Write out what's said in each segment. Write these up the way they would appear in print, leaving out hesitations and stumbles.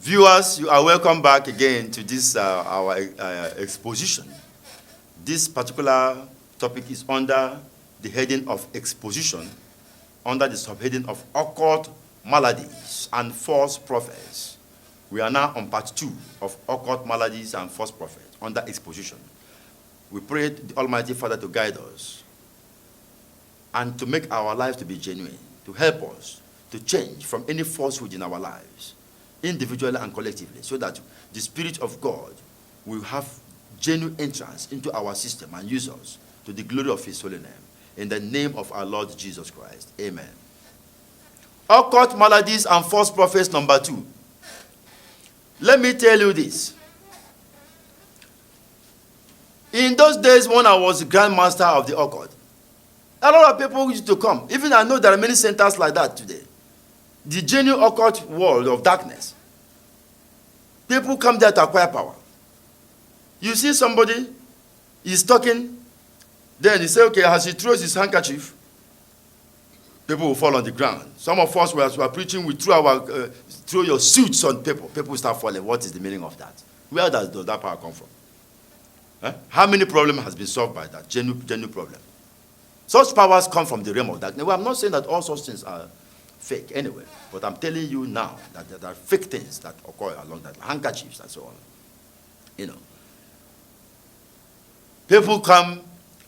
Viewers, you are welcome back again to this our exposition. This particular topic is under the heading of exposition, under the subheading of occult maladies and false prophets. We are now on part 2 of occult maladies and false prophets under exposition. We pray the Almighty Father to guide us and to make our lives to be genuine, to help us to change from any falsehood in our lives, individually and collectively, so that the Spirit of God will have genuine entrance into our system and use us to the glory of His holy name. In the name of our Lord Jesus Christ. Amen. Occult maladies and false prophets number 2. Let me tell you this. In those days when I was the grandmaster of the occult, a lot of people used to come. Even I know there are many centers like that today. The genuine occult world of darkness. People come there to acquire power. You see somebody is talking, then he say, okay, as he throws his handkerchief, people will fall on the ground. Some of us, as we are preaching, we throw your suits on people. People start falling. What is the meaning of that? Where does that power come from? How many problems has been solved by that? Genuine problem. Such powers come from the realm of darkness. Well, I'm not saying that all such things are fake anyway, but I'm telling you now that there are fake things that occur along that, handkerchiefs and so on. You know. People come,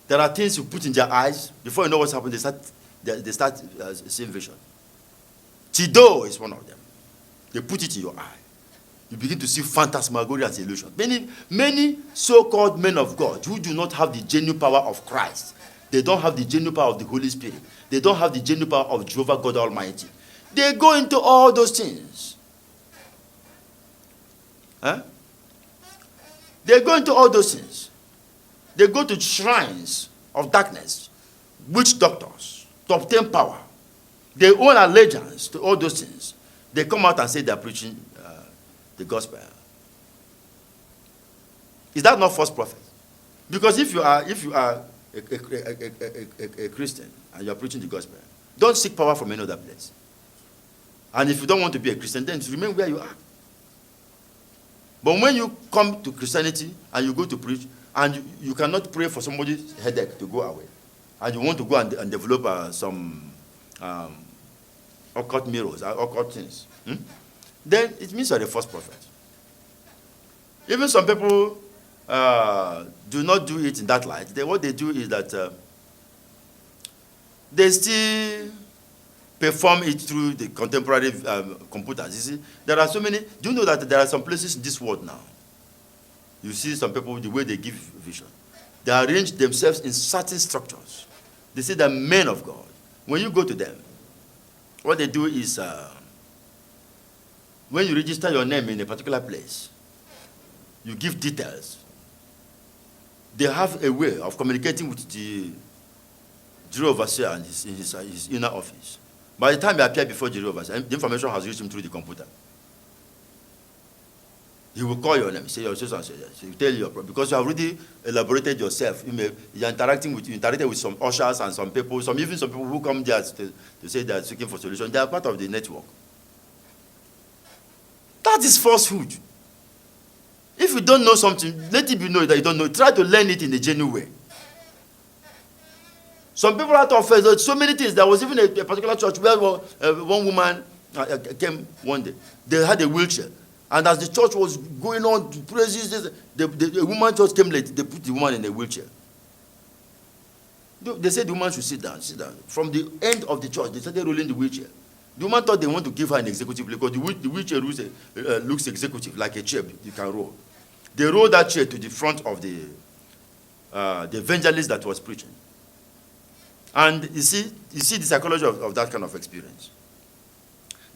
there are things you put in their eyes. Before you know what's happening, they start seeing vision. Tido is one of them. They put it in your eye. You begin to see phantasmagoria as illusion. Many so-called men of God who do not have the genuine power of Christ, they don't have the genuine power of the Holy Spirit, they don't have the genuine power of Jehovah God Almighty, they go into all those things. They go into all those things. They go to shrines of darkness, witch doctors, to obtain power. They own allegiance to all those things. They come out and say they are preaching the gospel. Is that not false prophet? Because if you are a Christian and you are preaching the gospel, don't seek power from any other place. And if you don't want to be a Christian, then remain where you are. But when you come to Christianity and you go to preach, and you cannot pray for somebody's headache to go away, and you want to go and develop some occult mirrors, occult things, then it means you are a false prophet. Even some people do not do it in that light. What they do is that they still perform it through the contemporary computers. You see, there are so many. Do you know that there are some places in this world now? You see some people, the way they give vision. They arrange themselves in certain structures. They say they're men of God. When you go to them, what they do is, when you register your name in a particular place, you give details. They have a way of communicating with the Jiro Overseer in his inner office. By the time you appear before Jiro Overseer, the information has reached him through the computer. He will call your name, say your social and say yes. He will tell you your problem. Because you have already elaborated yourself. You're interacted with some ushers and some people, even some people who come there to say they are seeking for solution. They are part of the network. That is falsehood. If you don't know something, let it be known that you don't know. Try to learn it in a genuine way. Some people out of faith, so many things. There was even a particular church where one woman came one day. They had a wheelchair. And as the church was going on to praises, the woman just came late. They put the woman in a wheelchair. They said the woman should sit down, sit down. From the end of the church, they started rolling the wheelchair. The woman thought they want to give her an executive because the wheelchair looks executive, like a chair you can roll. They rolled that chair to the front of the evangelist that was preaching. And you see the psychology of that kind of experience.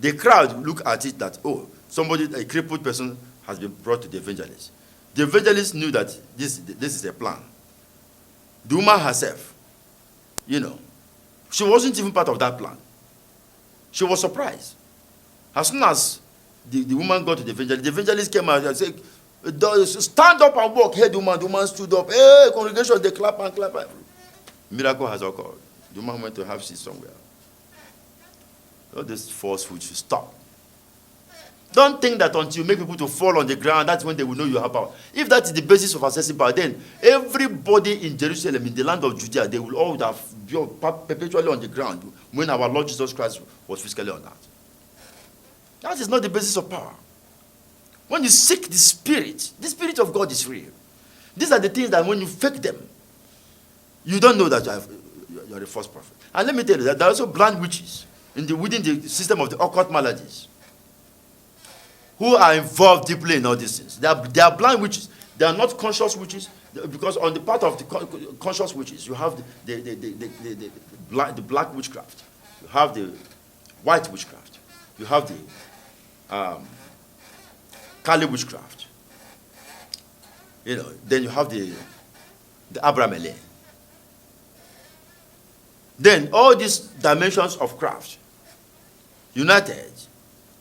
The crowd look at it that, oh, a crippled person has been brought to the evangelist. The evangelist knew that this is a plan. The woman herself, she wasn't even part of that plan. She was surprised. As soon as the woman got to the evangelist came out and said, stand up and walk. Hey, the woman stood up. Hey, congregation, they clap and clap. Miracle has occurred. The woman went to have seat somewhere. All this falsehood should stop. Don't think that until you make people to fall on the ground, that's when they will know you have power. If that is the basis of assessing power, then everybody in Jerusalem, in the land of Judea, they will all have been perpetually on the ground when our Lord Jesus Christ was physically on earth. That is not the basis of power. When you seek the Spirit of God is real. These are the things that when you fake them, you don't know that you are a false prophet. And let me tell you that there are also blind witches within the system of the occult maladies who are involved deeply in all these things. They are blind witches. They are not conscious witches, because on the part of the conscious witches, you have the black witchcraft, you have the white witchcraft, you have the Kali witchcraft. Then you have the Abramele. Then all these dimensions of craft united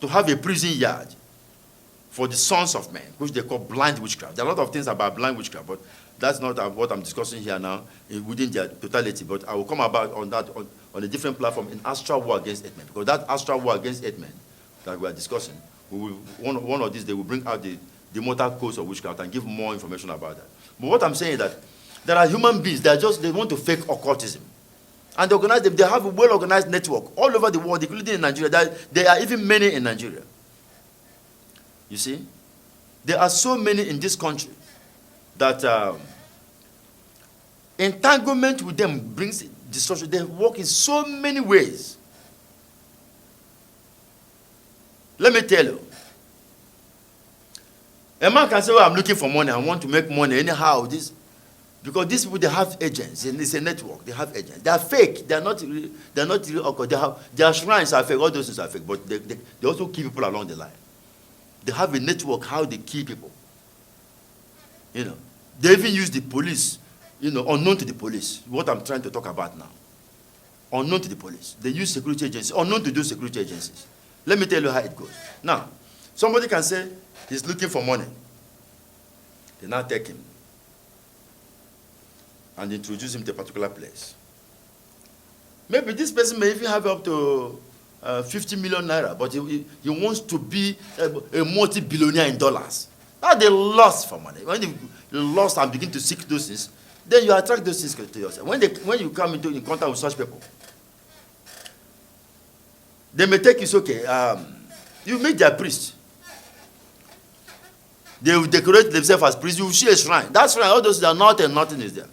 to have a prison yard for the sons of men, which they call blind witchcraft. There are a lot of things about blind witchcraft, but that's not what I'm discussing here now within their totality. But I will come about on that on a different platform in astral war against eight men, because that astral war against eight men that we are discussing, one of these they will bring out the mortal codes of witchcraft and give more information about that. But what I'm saying is that there are human beings that they want to fake occultism. And they have a well-organized network all over the world, including in Nigeria. There are even many in Nigeria. You see? There are so many in this country that entanglement with them brings destruction. They work in so many ways. Let me tell you. A man can say, well, I'm looking for money. I want to make money anyhow. Because these people, they have agents, and it's a network. They have agents. They are fake. They are not real occult. Their shrines are fake. All those things are fake. But they also keep people along the line. They have a network how they kill people. They even use the police, unknown to the police. What I'm trying to talk about now. Unknown to the police. They use security agencies, unknown to those security agencies. Let me tell you how it goes. Now, somebody can say he's looking for money. They now take him and introduce him to a particular place. Maybe this person may even have up to 50 million naira, but he wants to be a multi-billionaire in dollars. Now they lost for money. When you lost and begin to seek those things, then you attract those things to yourself. When you come into contact with such people, they may take you, okay, you meet their priest. They will decorate themselves as priests. You will see a shrine. That shrine, all those are nothing, nothing is there.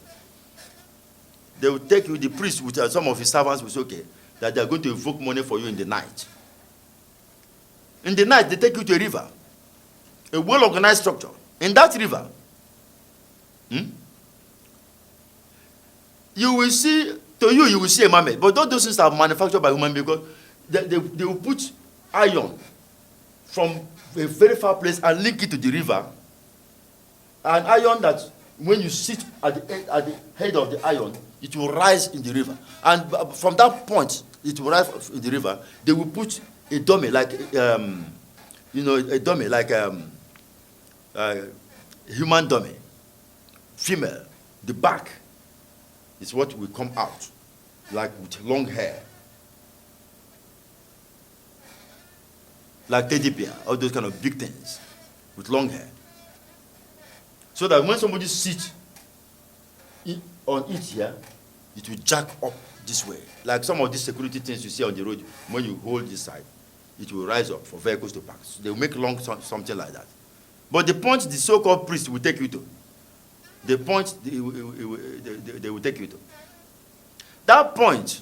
They will take you, the priest, with some of his servants will say, okay, that they are going to invoke money for you in the night. In the night, they take you to a river, a well-organized structure. In that river, you will see a mermaid. But all those things are manufactured by human beings, because they will put iron from a very far place and link it to the river. An iron that when you sit at the head of the iron, it will rise in the river. And from that point, it will rise in the river. They will put a dummy, like, a dummy, like human dummy, female. The back is what will come out, like with long hair. Like teddy bear, all those kind of big things with long hair. So that when somebody sits on it here, it will jack up this way. Like some of these security things you see on the road, when you hold this side, it will rise up for vehicles to pass. So they will make long something like that. But the point the so-called priest will take you to, the point they will take you to, that point,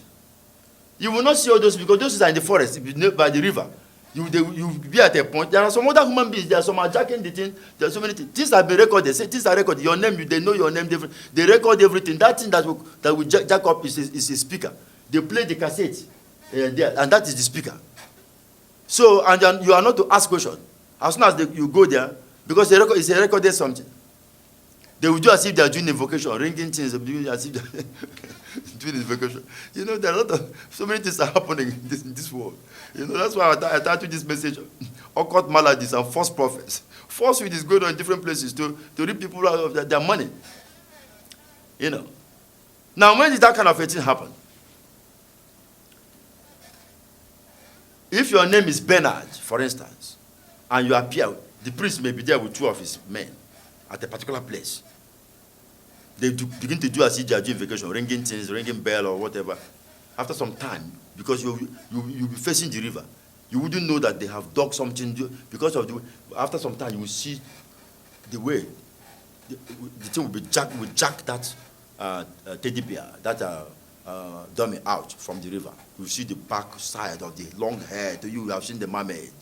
you will not see all those, because those are in the forest, by the river. You will be at a point. There are some other human beings. There are some jacking the thing. There are so many things. Things have been recorded. They say things are recorded. Your name, they know your name. They record everything. That thing that will jack up is a speaker. They play the cassette there, and that is the speaker. So, and then you are not to ask questions. As soon as you go there, because it's a recorded something. They will do as if they are doing invocation, ringing things, as if they are doing invocation. There are so many things are happening in this world. That's why I titled this message, Occult Maladies and False Prophets. Falsehood is going on in different places to rip people out of their money. Now, when did that kind of a thing happen? If your name is Bernard, for instance, and you appear, the priest may be there with 2 of his men at a particular place. They begin to do as if they are doing vacation, ringing things, ringing bell or whatever. After some time, because you'll be facing the river, you wouldn't know that they have dug something, because of after some time you will see the way the thing will jack that teddy bear, that dummy out from the river. You see the back side of the long hair. To you have seen the mermaid.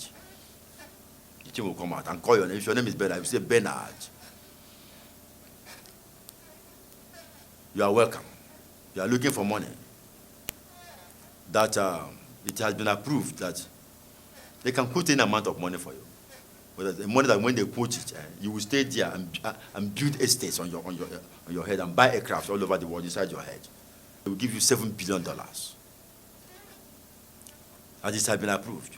The thing will come out and call your name. If your name is Bernard, you say Bernard. You are welcome. You are looking for money. That it has been approved that they can quote any amount of money for you. But the money that when they quote it, you will stay there and build estates on your head and buy aircraft all over the world inside your head. They will give you $7 billion. And this has been approved.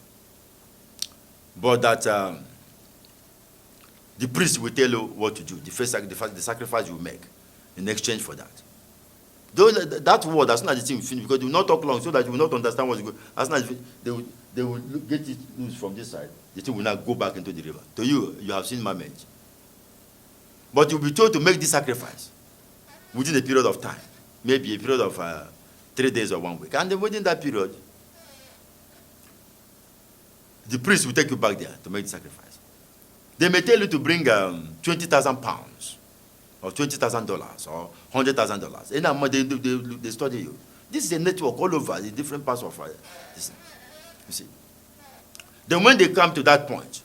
But that the priest will tell you what to do, the sacrifice you make in exchange for that. Though that word, as soon as the thing will finish, because they will not talk long so that you will not understand what's going on. As soon as they will get it loose from this side, the thing will not go back into the river. To you, you have seen mermaid. But you'll be told to make this sacrifice within a period of time, maybe a period of 3 days or 1 week. And then within that period, the priest will take you back there to make the sacrifice. They may tell you to bring 20,000 pounds. Or $20,000 or $100,000. And now they study you. This is a network all over the different parts of this. You see. Then when they come to that point,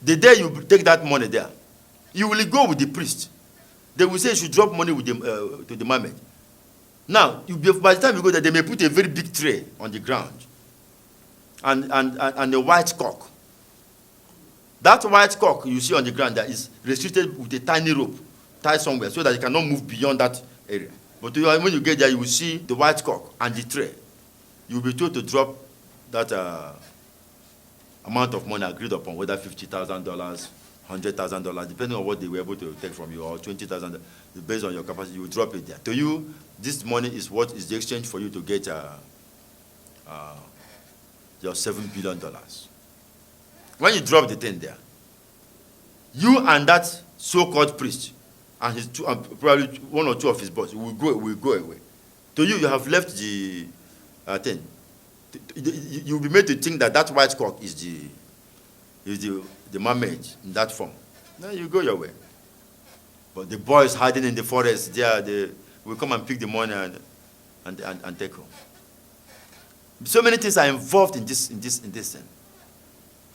the day you take that money there, you will go with the priest. They will say you should drop money with to the mermaid. Now, by the time you go there, they may put a very big tray on the ground and a white cock. That white cock you see on the ground that is restricted with a tiny rope tied somewhere so that it cannot move beyond that area. But when you get there, you will see the white cock and the tray. You will be told to drop that amount of money agreed upon, whether $50,000, $100,000, depending on what they were able to take from you, or $20,000, based on your capacity, you will drop it there. To you, this money is what is the exchange for you to get your $7 billion. When you drop the thing there, you and that so-called priest and his probably 1 or 2 of his boys will go away. To you, you have left the thing. You will be made to think that white cock is the mermaid in that form. Then you go your way. But the boys hiding in the forest, they will come and pick the money and take home. So many things are involved in this thing.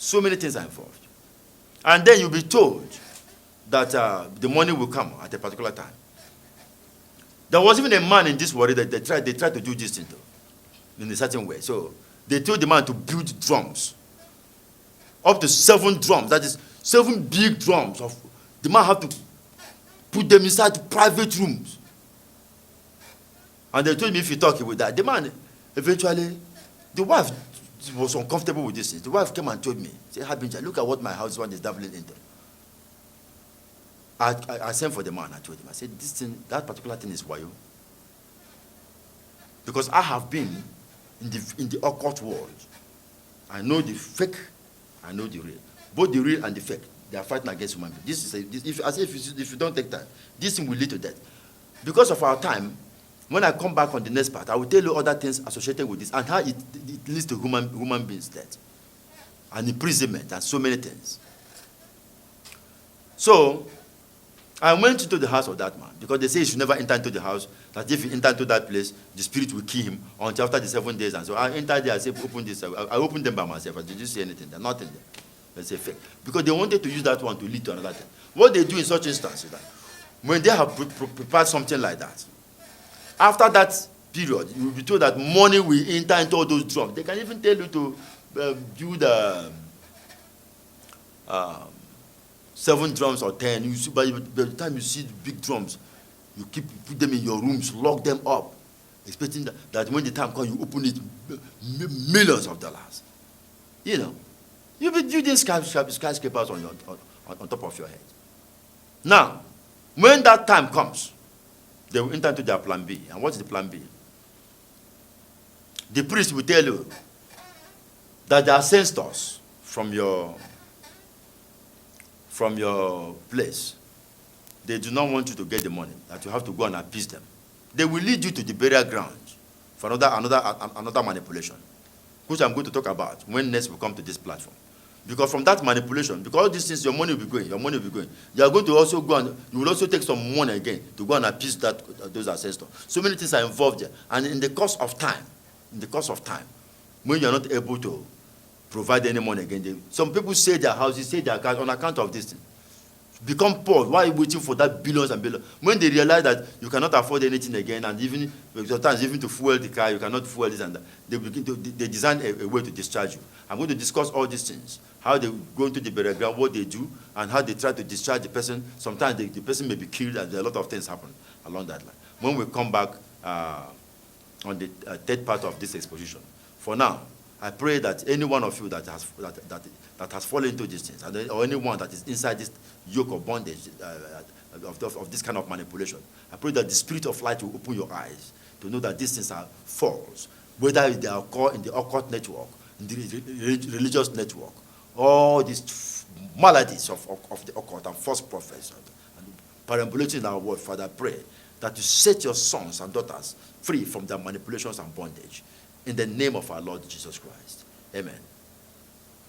So many things are involved. And then you'll be told that the money will come at a particular time. There was even a man in this world that they tried to do this thing in a certain way. So they told the man to build drums. Up to 7 drums. That is 7 big drums. The man had to put them inside private rooms. And they told me if he talked with that. The man, eventually, the wife was uncomfortable with this. The wife came and told me, say, Habinja, look at what my husband is dabbling into. I sent for the man. I told him, I said, this thing, that particular thing is wayo. Because I have been in the occult world. I know the fake, I know the real. Both the real and the fake, they are fighting against human beings. If you don't take time, this thing will lead to death. Because of our time, when I come back on the next part, I will tell you other things associated with this and how it leads to human beings' death and imprisonment and so many things. So, I went into the house of that man because they say he should never enter into the house, that if he enter into that place, the spirit will kill him until after the 7 days. And so I entered there, I said, open this. I opened them by myself. I didn't see anything. There's nothing there. They say fake. Because they wanted to use that one to lead to another thing. What they do in such instances is that when they have prepared something like that, after that period, you will be told that money will enter into all those drums. They can even tell you to build 7 drums or 10. You see, by the time you see the big drums, you put them in your rooms, lock them up, expecting that when the time comes, you open it, millions of dollars. You know, you'll be building skyscrapers on top of your head. Now, when that time comes, they will enter into their plan B. And what is the plan B? The priest will tell you that their ancestors from your place, they do not want you to get the money, that you have to go and appease them. They will lead you to the burial ground for another manipulation, which I'm going to talk about when next we come to this platform. Because from that manipulation, because all these things, your money will be going. You are going to also go and you will also take some money again to go and appease those ancestors. So many things are involved there. And in the course of time, when you are not able to provide any money again, some people sell their houses, sell their cars on account of this thing. Become poor. Why are you waiting for that billions and billions? When they realize that you cannot afford anything again, and even sometimes even to fuel the car, you cannot fuel this and that, they design a way to discharge you. I'm going to discuss all these things, how they go into the burial ground, what they do, and how they try to discharge the person. Sometimes the person may be killed, and a lot of things happen along that line. When we come back on the third part of this exposition, for now, I pray that any one of you that has fallen into these things, or anyone that is inside this yoke of bondage, of this kind of manipulation, I pray that the spirit of light will open your eyes to know that these things are false, whether they occur in the occult network, in the religious network, all these maladies of the occult and false prophets and perambulating in our world. Father, I pray that you set your sons and daughters free from their manipulations and bondage. In the name of our Lord Jesus Christ. Amen.